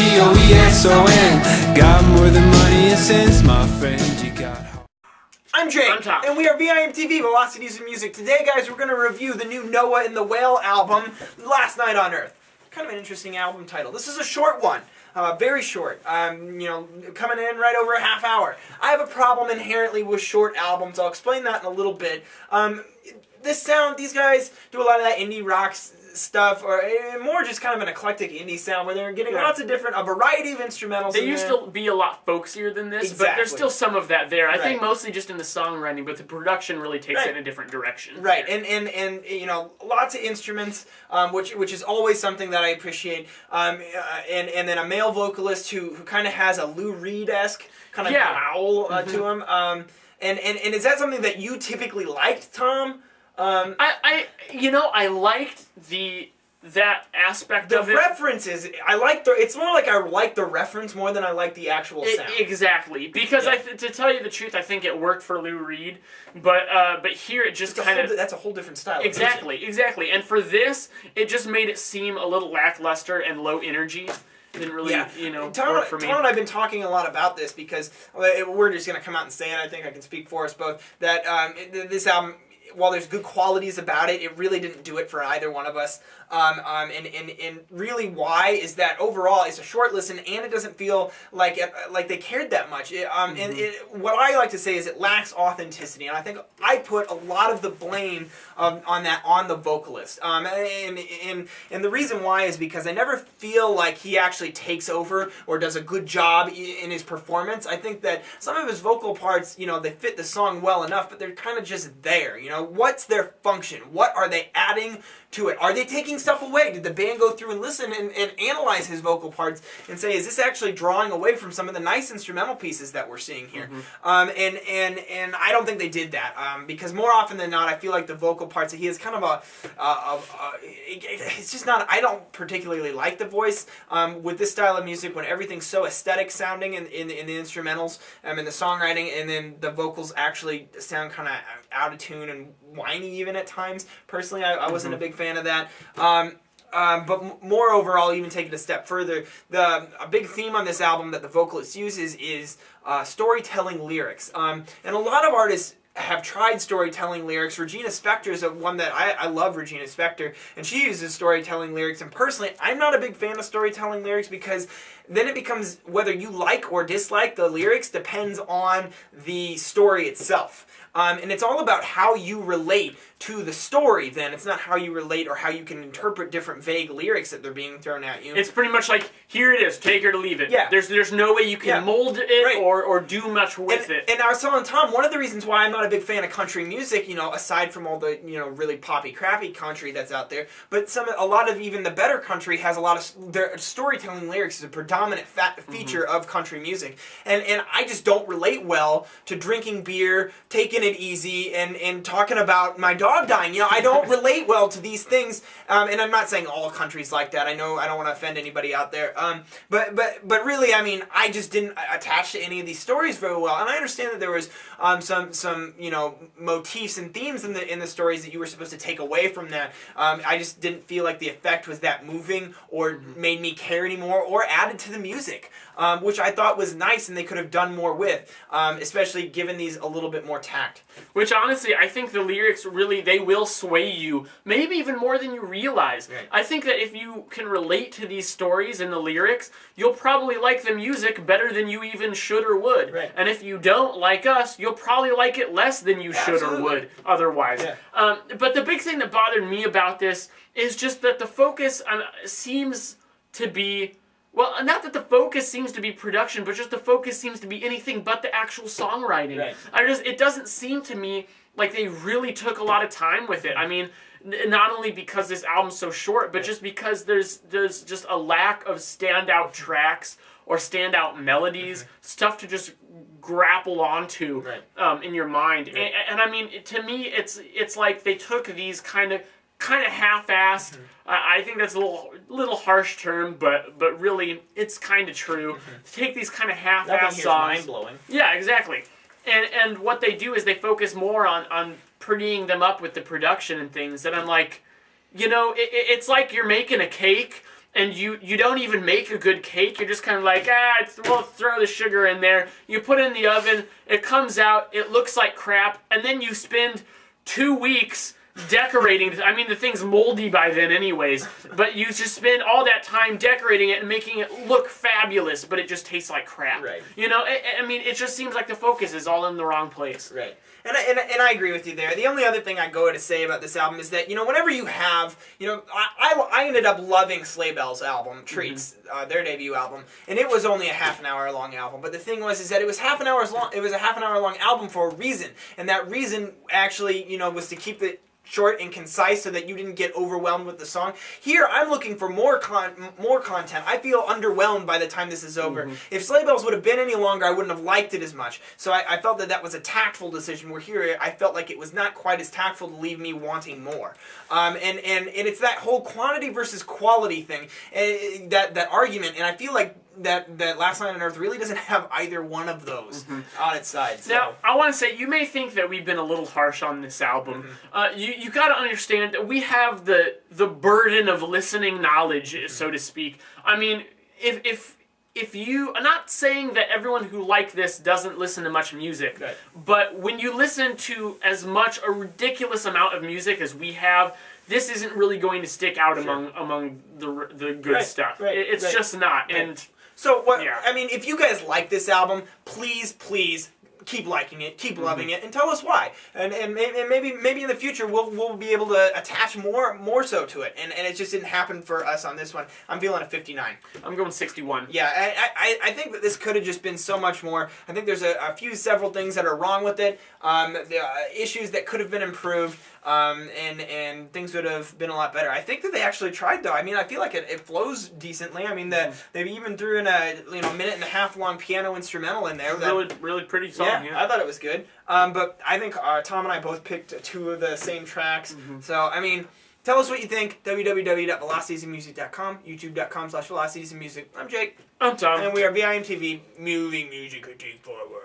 L.I.F.E.G.O.E.S.O.N. Got more than money and sense, my friend. You got heart. I'm Jake, I'm Tom. and we are VIMTV, Velocities in Music. Today, guys, we're going to review the new Noah and the Whale album, Last Night on Earth. Kind of an interesting album title. This is a short one, very short, coming in right over a half hour. I have a problem inherently with short albums. I'll explain that in a little bit. These guys do a lot of that indie rock stuff, or more just kind of an eclectic indie sound where they're getting lots of a variety of instrumentals. They used to be a lot folksier than this, but there's still some of that there. I think mostly just in the songwriting, but the production really takes it in a different direction. Right, and lots of instruments, which is always something that I appreciate. And then a male vocalist who kind of has a Lou Reed-esque kind of growl to him. And is that something that you typically liked, Tom? I liked that aspect of it. The references, it's more like I like the reference more than I like the actual sound. Exactly, because to tell you the truth, I think it worked for Lou Reed, but here it just that's a whole different style. Exactly, and for this, it just made it seem a little lackluster and low energy. Didn't really, work for me. Tom and I have been talking a lot about this because we're just going to come out and say it. I think I can speak for us both that this album, while there's good qualities about it, it really didn't do it for either one of us. And really why is that overall it's a short listen and it doesn't feel like they cared that much. What I like to say is it lacks authenticity, and I think I put a lot of the blame on the vocalist. And the reason why is because I never feel like he actually takes over or does a good job in his performance. I think that some of his vocal parts, they fit the song well enough, but they're kind of just there. What's their function? What are they adding to it? Are they taking stuff away? Did the band go through and listen and analyze his vocal parts and say, is this actually drawing away from some of the nice instrumental pieces that we're seeing here? And I don't think they did that, because more often than not, I feel like the vocal parts, he is kind of it's just not, I don't particularly like the voice with this style of music when everything's so aesthetic sounding in the instrumentals, in the songwriting, and then the vocals actually sound kind of out of tune and whiny even at times. Personally, I wasn't a big fan of that. But moreover, I'll even take it a step further. A big theme on this album that the vocalist uses is storytelling lyrics. And a lot of artists have tried storytelling lyrics. Regina Spektor is one that I love. Regina Spektor, and she uses storytelling lyrics. And personally, I'm not a big fan of storytelling lyrics because then it becomes whether you like or dislike the lyrics depends on the story itself. And it's all about how you relate to the story then. It's not how you relate or how you can interpret different vague lyrics that they're being thrown at you. It's pretty much like, here it is, take it or leave it. Yeah. There's no way you can mold it or do much with it. And I was telling Tom, one of the reasons why I'm not a big fan of country music, aside from all the, really poppy, crappy country that's out there, but a lot of even the better country has a lot of, their storytelling lyrics is a predominant feature of country music. And I just don't relate well to drinking beer, taking it easy, and talking about my dog dying. I don't relate well to these things, and I'm not saying all countries like that. I know I don't want to offend anybody out there, but really, I just didn't attach to any of these stories very well. And I understand that there was some motifs and themes in the stories that you were supposed to take away from that. I just didn't feel like the effect was that moving or made me care anymore or added to the music, which I thought was nice and they could have done more with, especially given these a little bit more tact. Which honestly, I think the lyrics really, they will sway you, maybe even more than you realize. Right. I think that if you can relate to these stories and the lyrics, you'll probably like the music better than you even should or would. Right. And if you don't like us, you'll probably like it less than you should or would otherwise. Yeah. But the big thing that bothered me about this is just that the focus seems to be, well, not that the focus seems to be production, but just the focus seems to be anything but the actual songwriting. Right. It doesn't seem to me like they really took a lot of time with it. I mean, not only because this album's so short, but just because there's just a lack of standout tracks or standout melodies, stuff to just grapple onto in your mind. And I mean, to me, it's like they took these kind of half-assed. I think that's a little harsh term, but really it's kind of true. Take these kind of half-assed songs. Mind-blowing. Yeah, exactly. And what they do is they focus more on prettying them up with the production and things. And I'm like, it's like you're making a cake and you don't even make a good cake. You're just kind of like, we'll throw the sugar in there. You put it in the oven. It comes out. It looks like crap. And then you spend 2 weeks decorating. I mean, the thing's moldy by then anyways. But you just spend all that time decorating it and making it look fabulous, but it just tastes like crap. Right. You know, I mean, it just seems like the focus is all in the wrong place. Right. And I agree with you there. The only other thing I go to say about this album is that, you know, whenever you have, you know, I ended up loving Sleigh Belle's album, Treats, their debut album, and it was only a half an hour long album. But the thing was is that it was half an hour long. It was a half an hour long album for a reason, and that reason actually, you know, was to keep the short and concise so that you didn't get overwhelmed with the song. Here, I'm looking for more content. I feel underwhelmed by the time this is over. If Sleigh Bells would have been any longer, I wouldn't have liked it as much. So I felt that that was a tactful decision, where here I felt like it was not quite as tactful to leave me wanting more. And it's that whole quantity versus quality thing, that argument, and I feel like that Last Night on Earth really doesn't have either one of those on its side. So. Now, I want to say, you may think that we've been a little harsh on this album. You got to understand that we have the burden of listening knowledge, so to speak. I mean, if you... I'm not saying that everyone who liked this doesn't listen to much music, right. But when you listen to as much, a ridiculous amount of music as we have, this isn't really going to stick out among the good stuff. Right, it's just not. Right. And so what? Yeah. I mean, if you guys like this album, please keep liking it, keep loving it, and tell us why. And maybe in the future we'll be able to attach more so to it. And it just didn't happen for us on this one. I'm feeling a 59. I'm going 61. Yeah, I think that this could have just been so much more. I think there's several things that are wrong with it. The issues that could have been improved. And things would have been a lot better. I think that they actually tried, though. I mean, I feel like it flows decently. I mean, they even threw in a minute and a half long piano instrumental in there. Really pretty song. Yeah, I thought it was good. But I think Tom and I both picked 2 of the same tracks. So I mean, tell us what you think. www.velocitiesandmusic.com, youtube.com/velocitiesandmusic. I'm Jake. I'm Tom. And we are VIMTV, moving music critique forward.